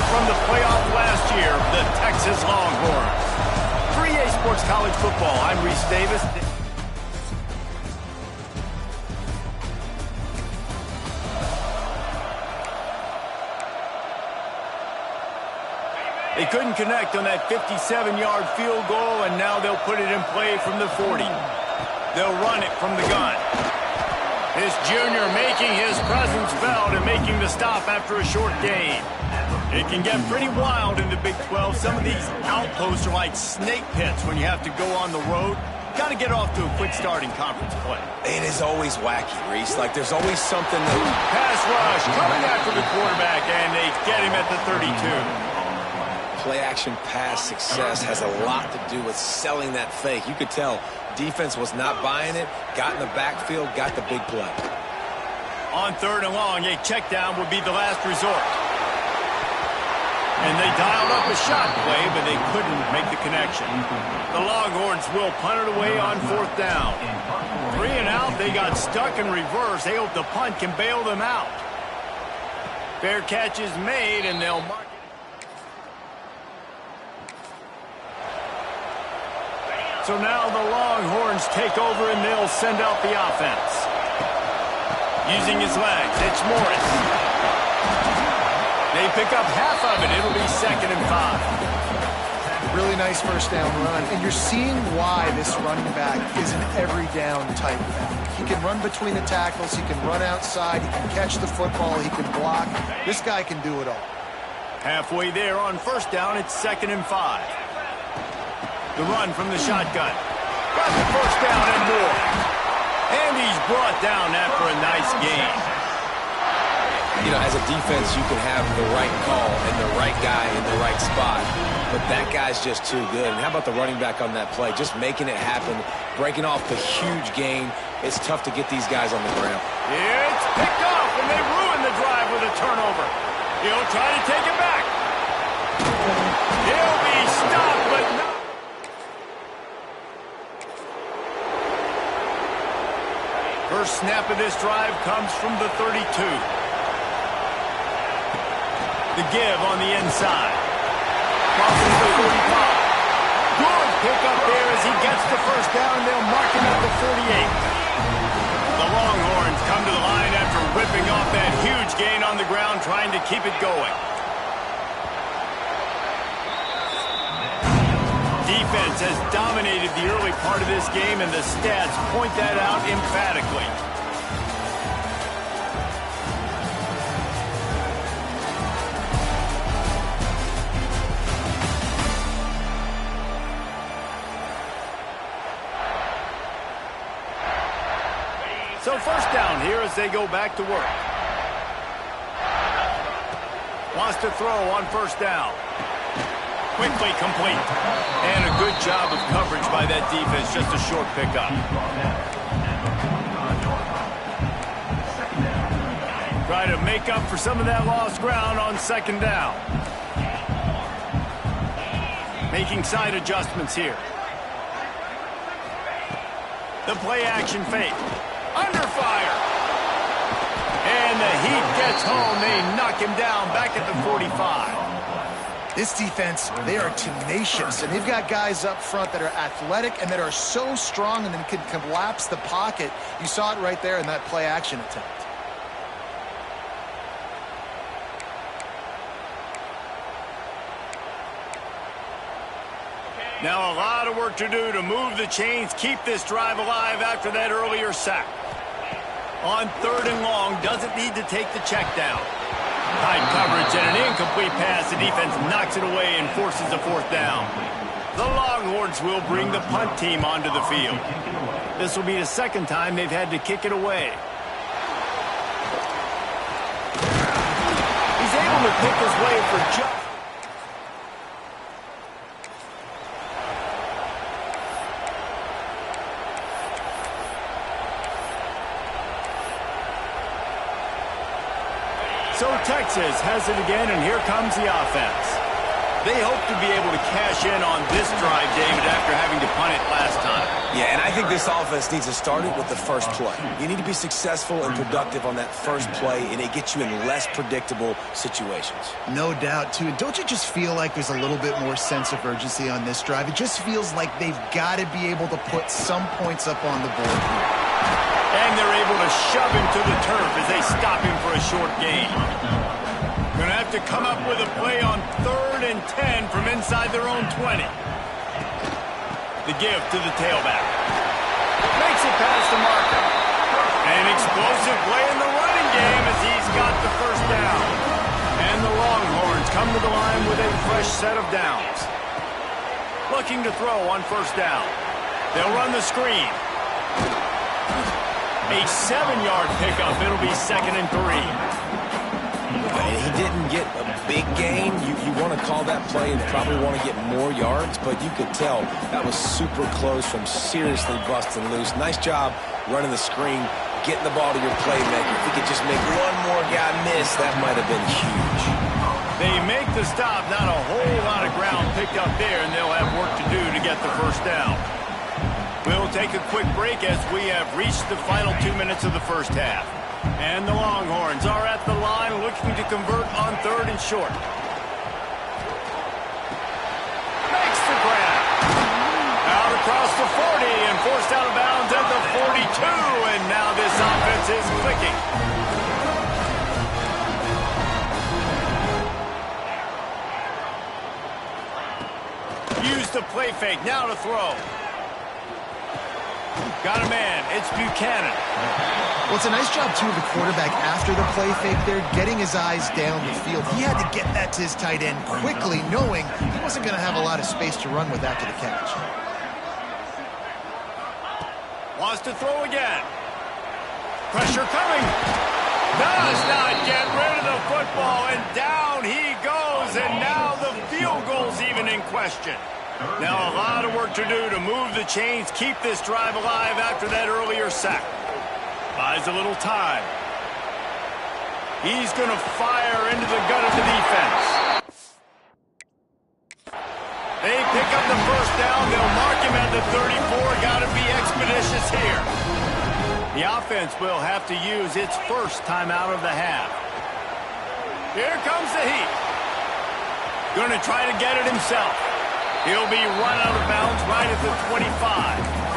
from the playoff last year, the Texas Longhorns. For EA Sports College Football, I'm Reese Davis. They couldn't connect on that 57-yard field goal, and now they'll put it in play from the 40. They'll run it from the gun. This junior making his presence felt and making the stop after a short gain. It can get pretty wild in the Big 12. Some of these outposts are like snake pits when you have to go on the road. Got to get off to a quick start in conference play. It is always wacky, Reese. Like, there's always something that... Pass rush coming after the quarterback, and they get him at the 32. Play-action pass success has a lot to do with selling that fake. You could tell defense was not buying it, got in the backfield, got the big play. On 3rd and long, a check down would be the last resort. And they dialed up a shot play, but they couldn't make the connection. The Longhorns will punt it away on 4th down. 3 and out, they got stuck in reverse. They hope the punt can bail them out. Fair catch is made, and they'll mark it. So now the Longhorns take over, and they'll send out the offense. Using his legs, it's Morris. They pick up half of it. It'll be 2nd and 5. Really nice first down run. And you're seeing why this running back is an every down type back. He can run between the tackles. He can run outside. He can catch the football. He can block. This guy can do it all. Halfway there on 1st down, it's 2nd and 5. The run from the shotgun. Got the 1st down and more. And he's brought down after a nice gain. You know, as a defense, you can have the right call and the right guy in the right spot, but that guy's just too good. And how about the running back on that play? Just making it happen, breaking off the huge gain. It's tough to get these guys on the ground. It's picked off, and they ruin the drive with a turnover. He'll try to take it back. He'll be stopped, but not. First snap of this drive comes from the 32. The give on the inside. Crosses the 45. Good pick up there as he gets the 1st down. They'll mark him at the 48. The Longhorns come to the line after ripping off that huge gain on the ground, trying to keep it going. Defense has dominated the early part of this game, and the stats point that out emphatically. So 1st down here as they go back to work. Wants to throw on 1st down. Quickly complete. And a good job of coverage by that defense. Just a short pickup. Try to make up for some of that lost ground on 2nd down. Making side adjustments here. The play action fake. Under fire. And the heat gets home. They knock him down back at the 45. This defense, they are tenacious, and they've got guys up front that are athletic and that are so strong and then can collapse the pocket. You saw it right there in that play action attempt. Now a lot of work to do to move the chains, keep this drive alive after that earlier sack. On 3rd and long, doesn't need to take the check down. Tight coverage and an incomplete pass. The defense knocks it away and forces a 4th down. The Longhorns will bring the punt team onto the field. This will be the 2nd time they've had to kick it away. He's able to pick his way for just... So Texas has it again, and here comes the offense. They hope to be able to cash in on this drive, David, after having to punt it last time. Yeah, and I think this offense needs to start it with the first play. You need to be successful and productive on that first play, and it gets you in less predictable situations. No doubt, too. And don't you just feel like there's a little bit more sense of urgency on this drive? It just feels like they've got to be able to put some points up on the board here. And they're able to shove him to the turf as they stop him for a short gain. Going to have to come up with a play on 3rd and 10 from inside their own 20. The give to the tailback. Makes it past the marker. An explosive play in the running game as he's got the first down. And the Longhorns come to the line with a fresh set of downs. Looking to throw on first down. They'll run the screen. A 7-yard pickup. It'll be 2nd and 3. He didn't get a big gain. You want to call that play and probably want to get more yards, but you could tell that was super close from seriously busting loose. Nice job running the screen, getting the ball to your playmaker. If he could just make one more guy miss, that might have been huge. They make the stop. Not a whole lot of ground picked up there, and they'll have work to do to get the first down. We'll take a quick break as we have reached the final 2 minutes of the first half. And the Longhorns are at the line looking to convert on 3rd and short. Makes the grab. Out across the 40 and forced out of bounds at the 42. And now this offense is clicking. Use the play fake. Now to throw. Got a man. It's Buchanan. Well, it's a nice job, too, of the quarterback after the play fake there, getting his eyes down the field. He had to get that to his tight end quickly, knowing he wasn't going to have a lot of space to run with after the catch. Wants to throw again. Pressure coming. Does not get rid of the football, and down he goes, and now the field goal's even in question. Now a lot of work to do to move the chains, keep this drive alive after that earlier sack. Buys a little time. He's going to fire into the gut of the defense. They pick up the first down. They'll mark him at the 34. Got to be expeditious here. The offense will have to use its first timeout of the half. Here comes the heat. Going to try to get it himself. He'll be run out of bounds right at the 25.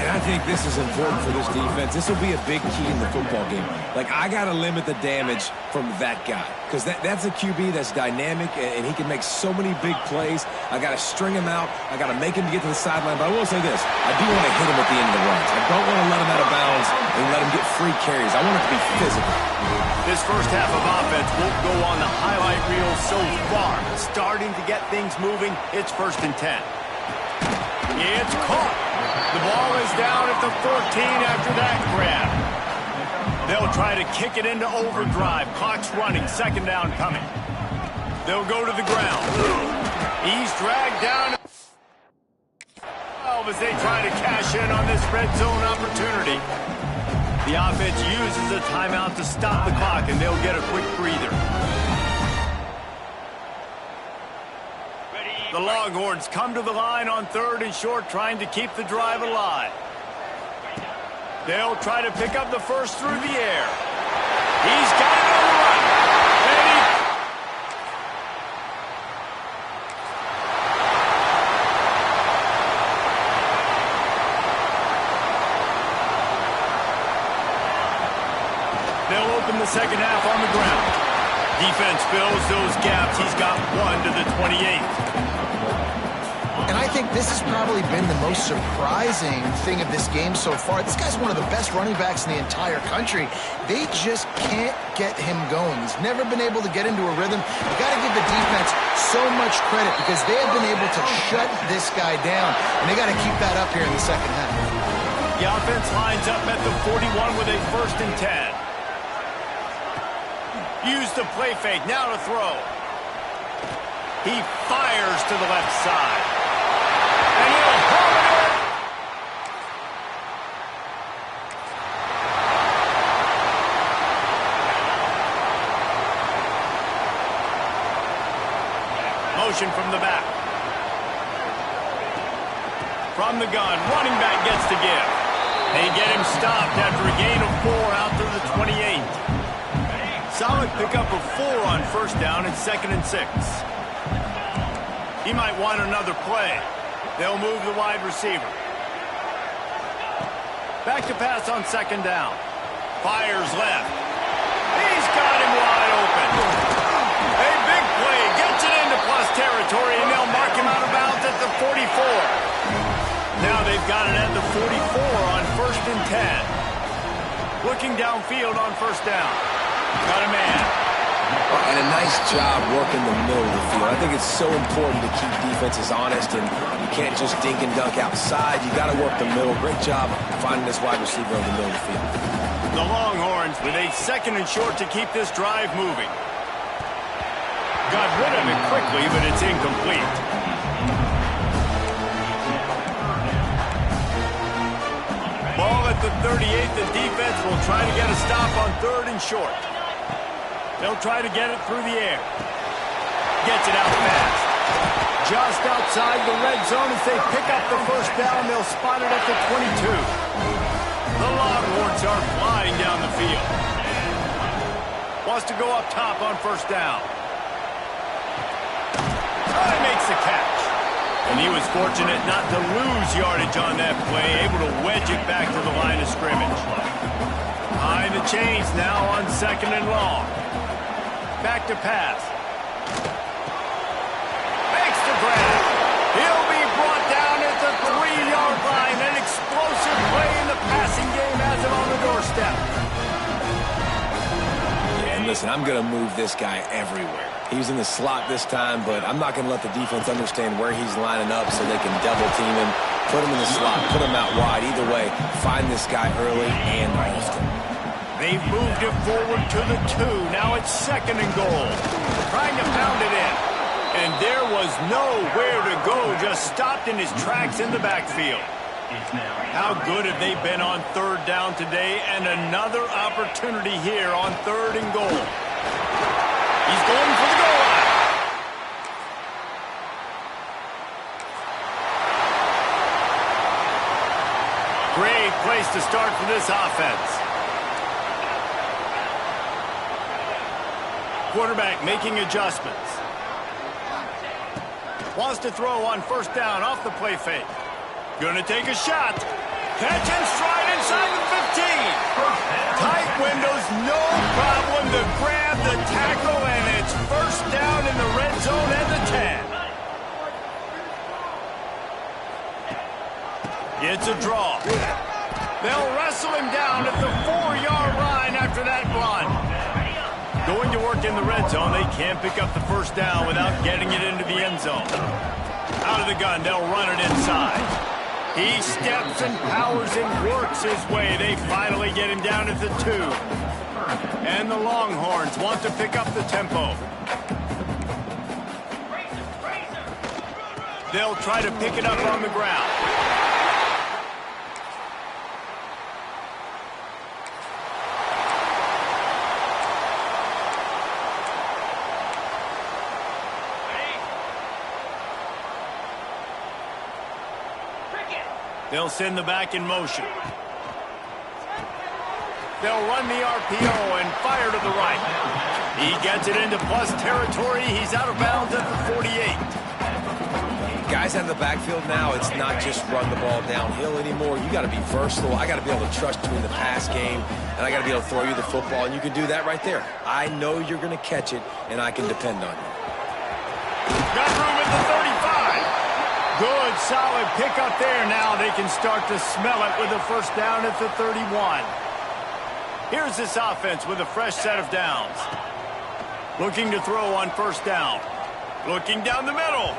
And I think this is important for this defense. This will be a big key in the football game. Like, I got to limit the damage from that guy because that's a QB that's dynamic, and he can make so many big plays. I got to string him out. I got to make him get to the sideline. But I will say this. I do want to hit him at the end of the runs. I don't want to let him out of bounds and let him get free carries. I want it to be physical. This first half of offense won't go on the highlight reel so far. Starting to get things moving. It's 1st and 10. It's caught. The ball is down at the 14 after that grab. They'll try to kick it into overdrive. Clock's running. 2nd down coming. They'll go to the ground. He's dragged down as they try to cash in on this red zone opportunity. The offense uses a timeout to stop the clock, and they'll get a quick breather. The Longhorns come to the line on 3rd and short, trying to keep the drive alive. They'll try to pick up the first through the air. He's got it on the run. They'll open the second half on the ground. Defense fills those gaps. He's got one to the 28. And I think this has probably been the most surprising thing of this game so far. This guy's one of the best running backs in the entire country. They just can't get him going. He's never been able to get into a rhythm. You've got to give the defense so much credit because they have been able to shut this guy down, and they got to keep that up here in the second half. The offense lines up at the 41 with a 1st and 10. Use the play fake. Now to throw. He fires to the left side. And he'll hold it. formation from the back. From the gun, running back gets to give. They get him stopped after a gain of 4 out to the 28. Solid pickup of 4 on first down and 2nd and 6. He might want another play. They'll move the wide receiver. Back to pass on 2nd down. Fires left. He's got him wide open. A big play. Gets it into plus territory, and they'll mark him out of bounds at the 44. Now they've got it at the 44 on 1st and 10. Looking downfield on first down. Got a man. And a nice job working the middle of the field. I think it's so important to keep defenses honest, and you can't just dink and dunk outside. You got to work the middle. Great job finding this wide receiver in the middle of the field. The Longhorns with a 2nd and short to keep this drive moving. Got rid of it quickly, but it's incomplete. Ball at the 38. The defense will try to get a stop on 3rd and short. They'll try to get it through the air. Gets it out fast. Just outside the red zone as they pick up the first down. They'll spot it at the 22. The Longhorns are flying down the field. Wants to go up top on first down. He makes the catch. And he was fortunate not to lose yardage on that play, able to wedge it back to the line of scrimmage. Behind the chains now on 2nd and long. Back to pass. Makes the grab. He'll be brought down at the 3-yard line. An explosive play in the passing game has him on the doorstep. Yeah, and listen, I'm going to move this guy everywhere. He was in the slot this time, but I'm not going to let the defense understand where he's lining up so they can double team him, put him in the slot, put him out wide. Either way, find this guy early and often. They've moved it forward to the 2. Now it's 2nd and goal. Trying to pound it in. And there was nowhere to go. Just stopped in his tracks in the backfield. How good have they been on 3rd down today? And another opportunity here on 3rd and goal. He's going for the goal line. Great place to start for this offense. Quarterback making adjustments. Wants to throw on first down off the play fake. Gonna take a shot. Catch and stride inside the 15. Tight windows, no problem to grab the tackle, and it's first down in the red zone at the 10. It's a draw. They'll wrestle him down at the 4-yard line after that run. Going to work in the red zone. They can't pick up the first down without getting it into the end zone. Out of the gun, they'll run it inside. He steps and powers and works his way. They finally get him down at the 2. And the Longhorns want to pick up the tempo. They'll try to pick it up on the ground. They'll send the back in motion. They'll run the RPO and fire to the right. He gets it into plus territory. He's out of bounds at the 48. Guys out of the backfield now, it's not just run the ball downhill anymore. You got to be versatile. I got to be able to trust you in the pass game, and I got to be able to throw you the football, and you can do that right there. I know you're going to catch it, and I can depend on you. Got room at the 35. Good, solid pickup there. Now they can start to smell it with a first down at the 31. Here's this offense with a fresh set of downs. Looking to throw on first down. Looking down the middle.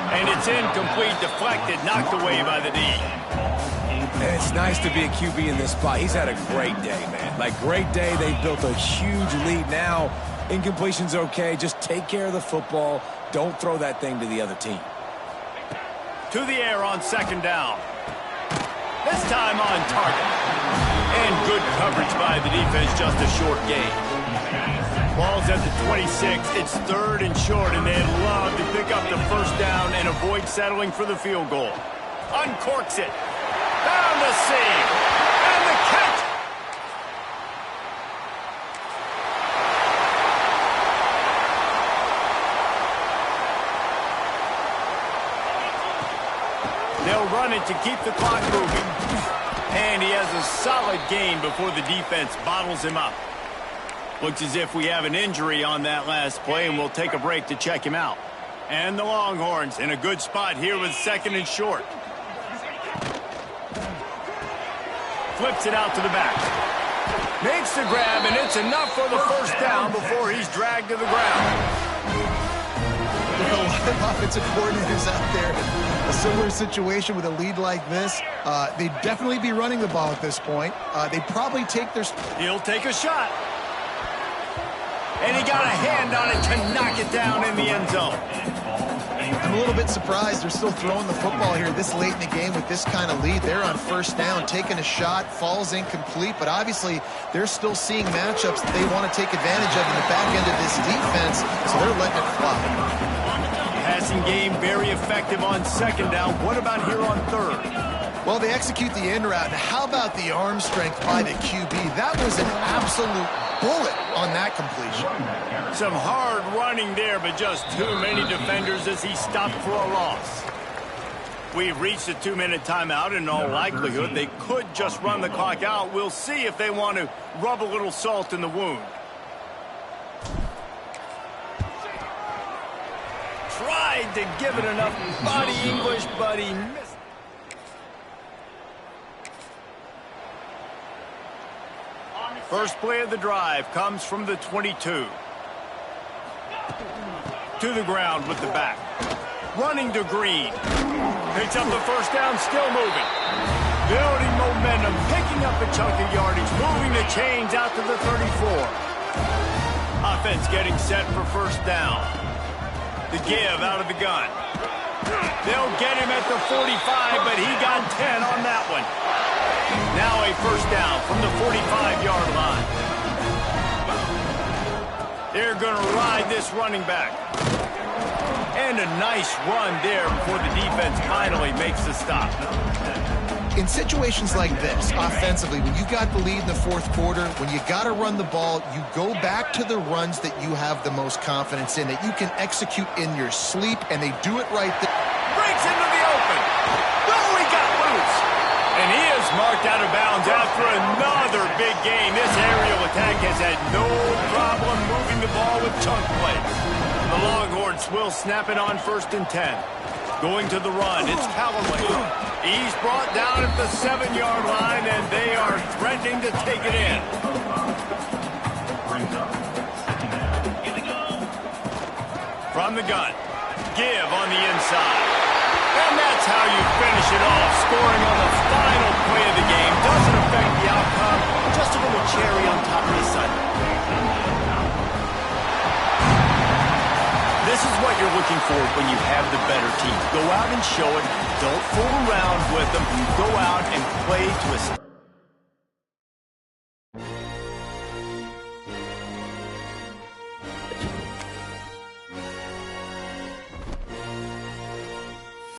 And it's incomplete, deflected, knocked away by the D. And it's nice to be a QB in this spot. He's had a great day, man. Like, great day. They've built a huge lead now. Incompletion's okay. Just take care of the football. Don't throw that thing to the other team. To the air on second down. This time on target. And good coverage by the defense, just a short gain. Ball's at the 26. It's 3rd and short, and they'd love to pick up the first down and avoid settling for the field goal. Uncorks it. Found the seam. And the catch. They'll run it to keep the clock moving. And he has a solid gain before the defense bottles him up. Looks as if we have an injury on that last play, and we'll take a break to check him out. And the Longhorns in a good spot here with 2nd and short. Flips it out to the back. Makes the grab, and it's enough for the first down before he's dragged to the ground. There are a lot of offensive coordinators out there. A similar situation with a lead like this. They'd definitely be running the ball at this point. They'd probably take their... He'll take a shot. And he got a hand on it to knock it down in the end zone. I'm a little bit surprised they're still throwing the football here this late in the game with this kind of lead. They're on first down, taking a shot, falls incomplete, but obviously they're still seeing matchups that they want to take advantage of in the back end of this defense, so they're letting it fly. Passing game very effective on 2nd down. What about here on 3rd? Well, they execute the in route. How about the arm strength by the QB? That was an absolute bullet on that completion. Some hard running there, but just too many defenders as he stopped for a loss. We've reached a 2-minute timeout. In all likelihood, they could just run the clock out. We'll see if they want to rub a little salt in the wound. Tried to give it enough body English, but he missed. First play of the drive comes from the 22. To the ground with the back. Running to Green. Picks up the first down, still moving. Building momentum, picking up a chunk of yardage, moving the chains out to the 34. Offense getting set for first down. The give out of the gun. They'll get him at the 45, but he got 10 on that one. Now a first down from the 45-yard line. They're going to ride this running back. And a nice run there before the defense finally makes the stop. In situations like this, offensively, when you've got the lead in the 4th quarter, when you got to run the ball, you go back to the runs that you have the most confidence in, that you can execute in your sleep, and they do it right there. Breaks into the open. Oh, he got loose. And he is marked out of bounds after another big gain. This aerial attack has had no problem moving the ball with chunk plays. The Longhorns will snap it on 1st and 10. Going to the run, it's Callaway. He's brought down at the 7-yard line, and they are threatening to take it in. From the gun, give on the inside. And that's how you finish it off, scoring on the final play of the game. Doesn't affect the outcome, just a little cherry on top of the Sunday. This is what you're looking for when you have the better team. Go out and show it. Don't fool around with them. Go out and play to a...